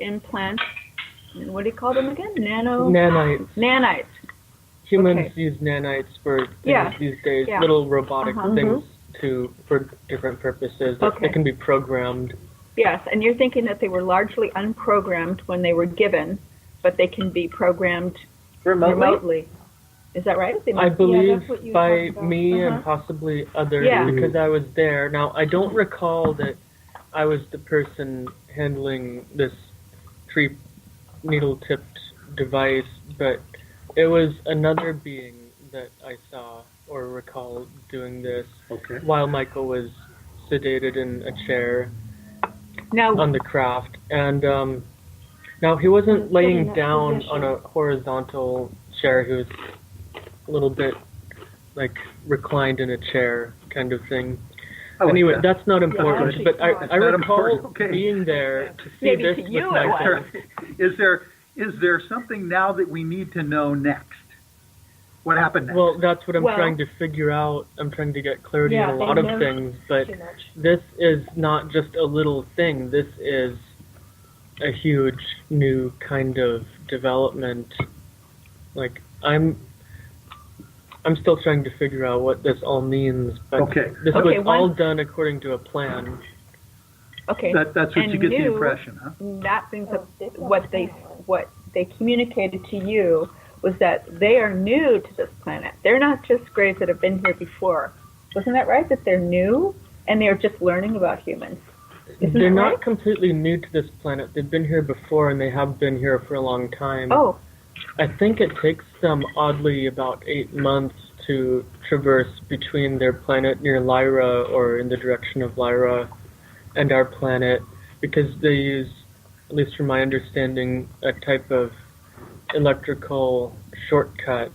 implant, what do you call them again? Nanites. Nanites. Humans use nanites for things these days, little robotic things for different purposes. They can be programmed. Yes, and you're thinking that they were largely unprogrammed when they were given, but they can be programmed remotely. Is that right? I believe by me and possibly others because I was there. Now, I don't recall that I was the person handling this tree needle-tipped device, but it was another being that I saw or recall doing this while Michael was sedated in a chair on the craft. And now he wasn't laying down on a horizontal chair. He was a little bit like reclined in a chair kind of thing. Anyway, that's not important, but I recall being there to see this with Michael. Is there something now that we need to know next? What happened next? Well, that's what I'm trying to figure out. I'm trying to get clarity on a lot of things, but this is not just a little thing. This is a huge new kind of development. Like, I'm still trying to figure out what this all means, but this was all done according to a plan. Okay. That's what you get the impression, huh? That brings up what they communicated to you was that they are new to this planet. They're not just grays that have been here before. Wasn't that right? That they're new and they're just learning about humans. They're not completely new to this planet. They've been here before and they have been here for a long time. Oh. I think it takes them, oddly, about 8 months to traverse between their planet near Lyra or in the direction of Lyra and our planet because they use, at least from my understanding, a type of electrical shortcut.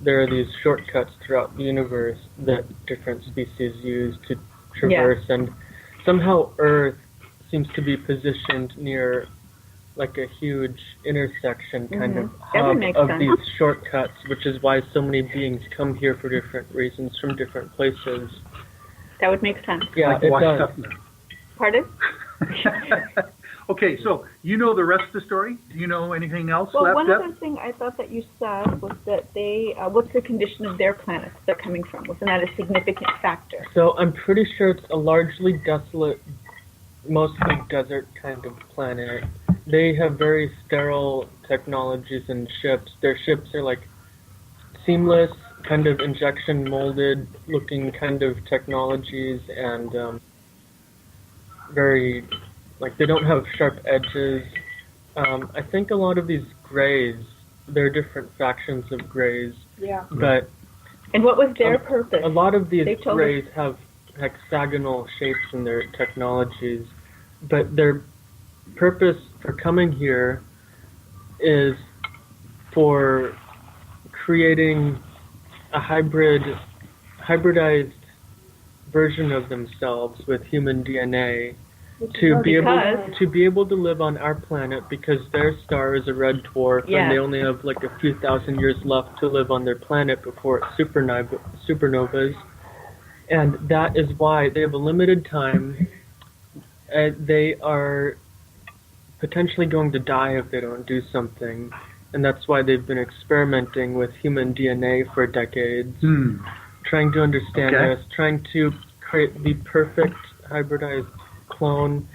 There are these shortcuts throughout the universe that different species use to traverse, and somehow Earth seems to be positioned near like a huge intersection kind of hub of these shortcuts, which is why so many beings come here for different reasons from different places. That would make sense. Yeah, it does. Pardon? Okay, so you know the rest of the story? Do you know anything else left? Well, one other thing I thought that you said was that they, what's the condition of their planets they're coming from? Wasn't that a significant factor? So I'm pretty sure it's a largely desolate, mostly desert kind of planet. They have very sterile technologies and ships. Their ships are like seamless, kind of injection molded looking kind of technologies and very, like they don't have sharp edges. I think a lot of these grays, there are different factions of grays. Yeah. But and what was their purpose? A lot of these grays have hexagonal shapes in their technologies, but their purpose for coming here is for creating a hybridized version of themselves with human DNA to be able to live on our planet because their star is a red dwarf and they only have like a few thousand years left to live on their planet before it's supernovas, and that is why they have a limited time. They are potentially going to die if they don't do something, and that's why they've been experimenting with human DNA for decades, trying to understand this, trying to create the perfect hybridized clone.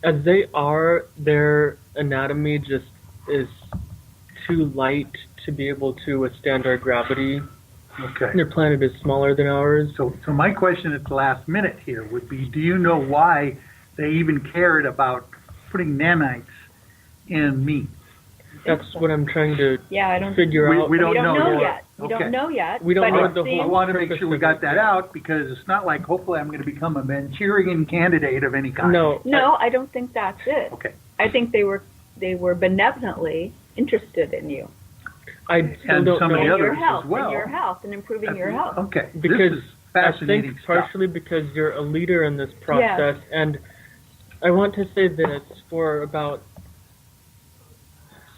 As they are, their anatomy just is too light to be able to withstand our gravity. Okay. Their planet is smaller than ours. So my question at the last minute here would be, do you know why they even cared about putting nanites in meat? That's what I'm trying to figure out. We don't know yet. We don't know yet. We don't know the whole. I want to make sure we got that out because it's not like hopefully I'm going to become a Manchurian candidate of any kind. No, I don't think that's it. Okay. I think they were benevolently interested in you. I still don't know. Your health, as well. And your health, and improving your health. Okay. Because this is fascinating I think partially because you're a leader in this process, and I want to say this for about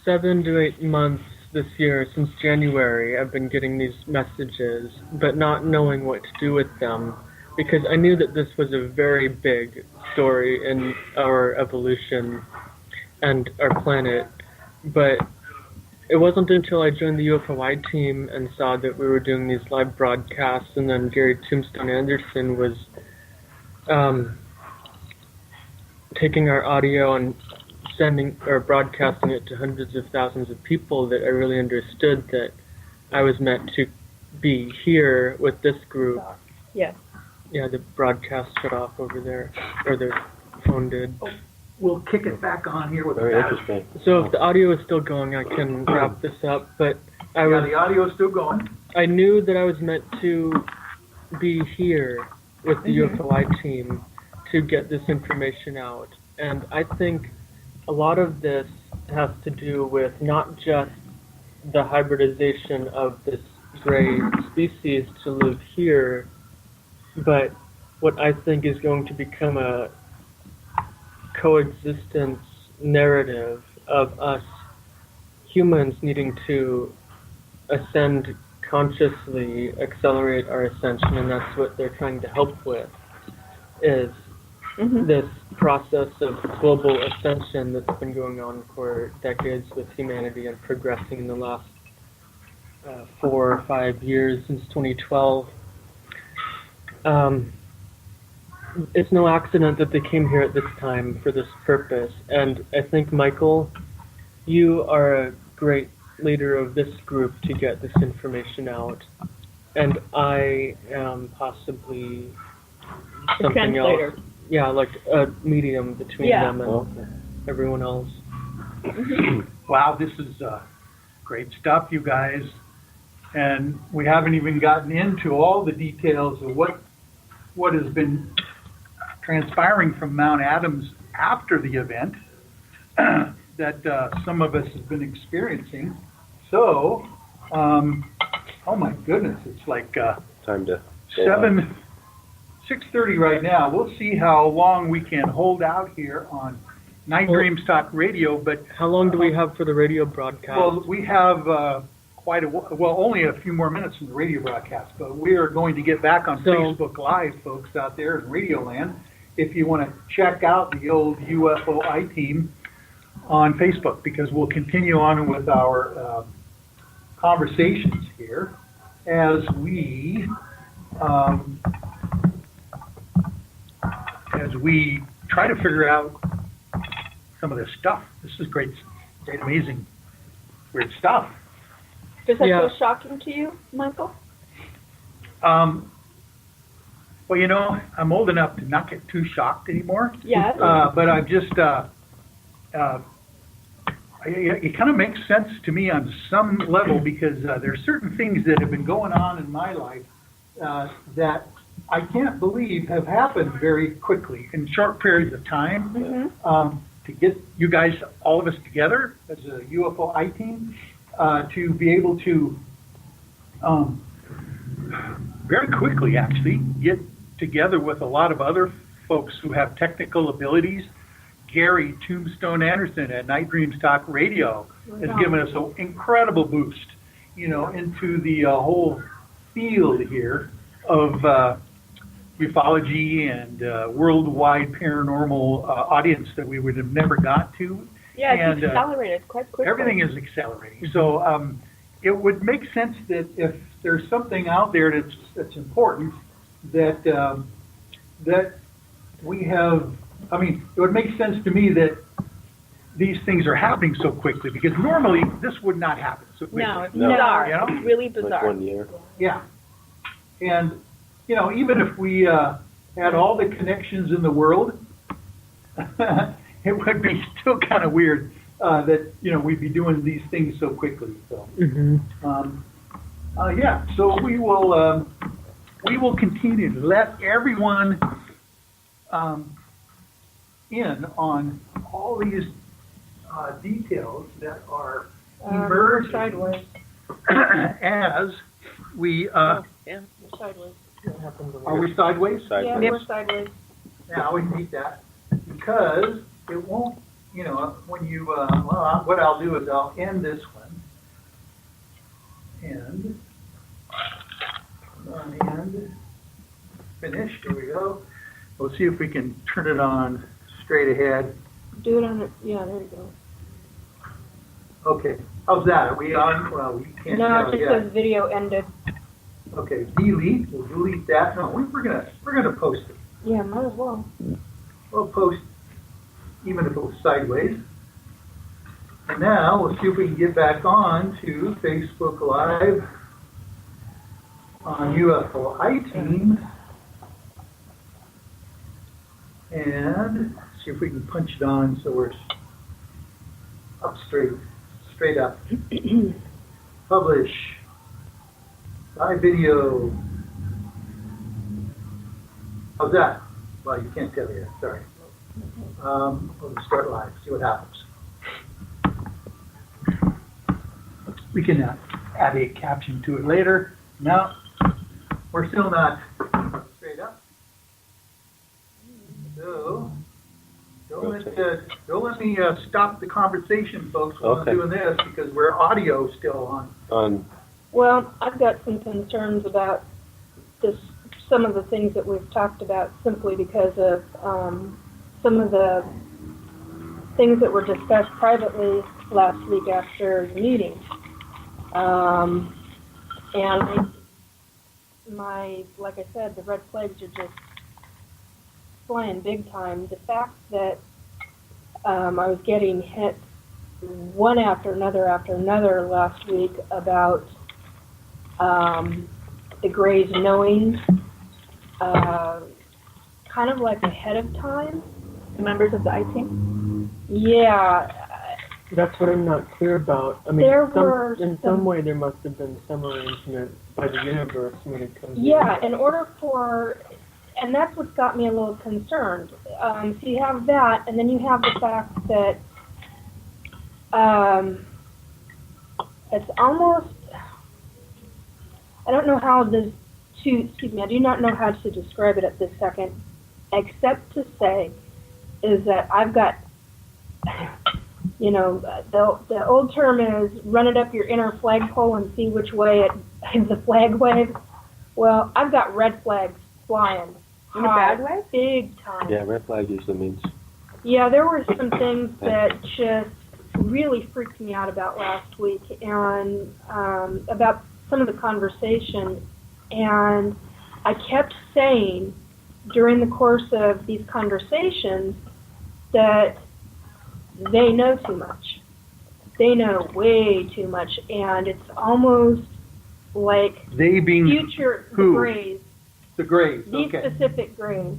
7 to 8 months this year, since January, I've been getting these messages, but not knowing what to do with them, because I knew that this was a very big story in our evolution, and our planet. But it wasn't until I joined the UFOI team and saw that we were doing these live broadcasts, and then Gary Tombstone Anderson was taking our audio and sending or broadcasting it to hundreds of thousands of people, that I really understood that I was meant to be here with this group. Yeah. Yeah, the broadcast shut off over there, or the phone did. We'll kick it back on here with Very the interesting. So if the audio is still going, I can wrap this up. But the audio is still going. I knew that I was meant to be here with the UFOI team to get this information out. And I think a lot of this has to do with not just the hybridization of this gray species to live here, but what I think is going to become a coexistence narrative of us humans needing to ascend consciously, accelerate our ascension, and that's what they're trying to help with, is this process of global ascension that's been going on for decades with humanity and progressing in the last 4 or 5 years since 2012. It's no accident that they came here at this time for this purpose, and I think, Michael, you are a great leader of this group to get this information out, and I am possibly something else. Yeah, like a medium between them and everyone else. Wow, this is great stuff, you guys. And we haven't even gotten into all the details of what has been transpiring from Mount Adams after the event that some of us have been experiencing. So, oh my goodness, it's like time to 6:30 right now. We'll see how long we can hold out here on Night Dreams Talk Radio. But how long do we have for the radio broadcast? Well, we have only a few more minutes in the radio broadcast, but we are going to get back on Facebook Live, folks out there in Radio Land. If you want to check out the old UFOI team on Facebook, because we'll continue on with our conversations here as we try to figure out some of this stuff. This is great, amazing, weird stuff. Does that feel shocking to you, Michael? Well, you know, I'm old enough to not get too shocked anymore. Yes. But I'm just, it kind of makes sense to me on some level, because there are certain things that have been going on in my life that I can't believe have happened very quickly in short periods of time. To get you guys, all of us together as a UFOI team, to be able to very quickly actually get together with a lot of other folks who have technical abilities. Gary Tombstone Anderson at Night Dreams Talk Radio has given us an incredible boost, you know, into the whole field here of ufology and worldwide paranormal audience that we would have never got to. Yeah, it's accelerated quite quickly. Everything is accelerating. So it would make sense that if there's something out there that's important, that that we have. I mean, it would make sense to me that these things are happening so quickly, because normally this would not happen so quickly. No, it's bizarre. You know? It's really bizarre. Like 1 year. Yeah. And, you know, even if we had all the connections in the world, it would be still kind of weird that, you know, we'd be doing these things so quickly. So, yeah, so we will continue to let everyone in on all these details that are emerging sideways. as we. Yeah, we're sideways. Are we sideways? Yeah, we're sideways. Yeah, I always hate that, because it won't. You know, when you. Well, what I'll do is I'll end this one. And finish. Here we go. We'll see if we can turn it on straight ahead. Do it on it. Yeah, there you go. Okay. How's that? Are we on? Well, we can't No, tell it just yet. says video ended. Okay, delete. We'll delete that. No, we're gonna post it. Yeah, might as well. We'll post even if it was sideways. And now we'll see if we can get back on to Facebook Live on UFO team and see if we can punch it on so we're up straight up. Publish. Live video. How's that? Well, you can't tell yet. Sorry. We'll start live. See what happens. We can add a caption to it later. No, we're still not straight up. So don't let me stop the conversation, folks, while I'm doing this because we're audio still on. Well, I've got some concerns about this. Some of the things that we've talked about simply because of some of the things that were discussed privately last week after the meeting. And like I said, the red flags are just flying big time. The fact that I was getting hit one after another last week about the Greys knowing kind of like ahead of time. The members of the I-Team? Yeah. That's what I'm not clear about. I mean, in some way there must have been some arrangement by the universe when it comes to in order for, and that's what's got me a little concerned. So you have that, and then you have the fact that it's almost, I don't know how I do not know how to describe it at this second, except to say is that I've got, the old term is run it up your inner flagpole and see which way the flag waves. Well, I've got red flags flying. In a bad way? Big time. Yeah, red flag usually means. Yeah, there were some things that just really freaked me out about last week and about some of the conversation. And I kept saying during the course of these conversations that they know too much. They know way too much, and it's almost like they being future who? The Greys. The Greys. These specific Greys.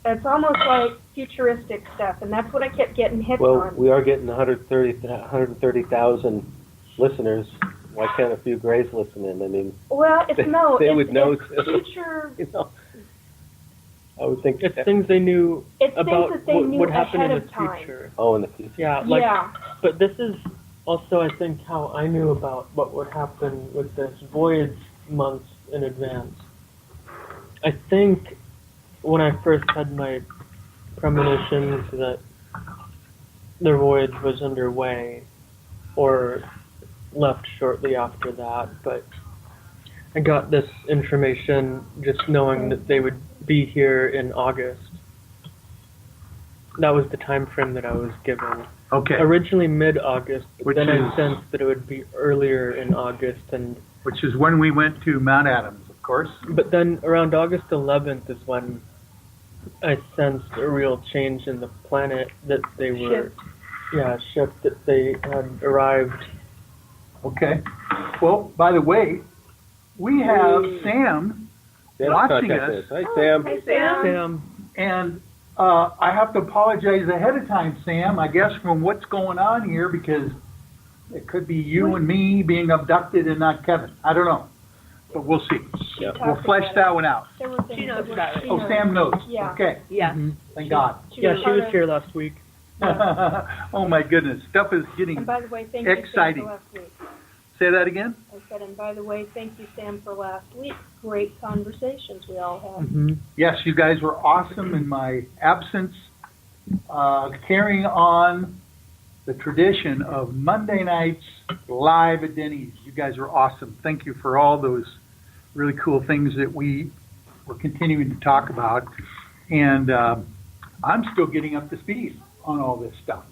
It's almost like futuristic stuff, and that's what I kept getting hit on. Well, we are getting 130,000 listeners. Why can't a few Greys listen in? I mean, well, they would know. Future. I would think it's things they knew about things that they knew what happened in ahead the of time. future. Oh, in the future. Yeah, but this is also, I think, how I knew about what would happen with this voyage months in advance. I think when I first had my premonitions that their voyage was underway, or left shortly after that, but I got this information just knowing that they would be here in August. That was the time frame that I was given. Okay. Originally mid-August, but Which then is- I sensed that it would be earlier in August, and Which is when we went to Mount Adams, of course. but then around August 11th is when I sensed a real change in the planet, that they were shift that they had arrived. Okay. Well, by the way, we have Sam watching us. Hi, Sam. Hi, Sam. Sam, And I have to apologize ahead of time, Sam, I guess, from what's going on here, because it could be you and me being abducted and not Kevin. I don't know. But we'll see. Yeah. We'll flesh that one out. There were things She knows that about it. she Oh, knows. Sam knows. Yeah. Okay. Yeah. Thank God. She yeah, was she part was of- here last week. Oh, my goodness. Stuff is getting... And by the way, thank you, Exciting. Sam, for last week. Say that again? I said, and by the way, thank you, Sam, for last week. Great conversations we all had. Mm-hmm. Yes, you guys were awesome in my absence, carrying on the tradition of Monday nights live at Denny's. You guys were awesome. Thank you for all those really cool things that we were continuing to talk about. And I'm still getting up to speed on all this stuff.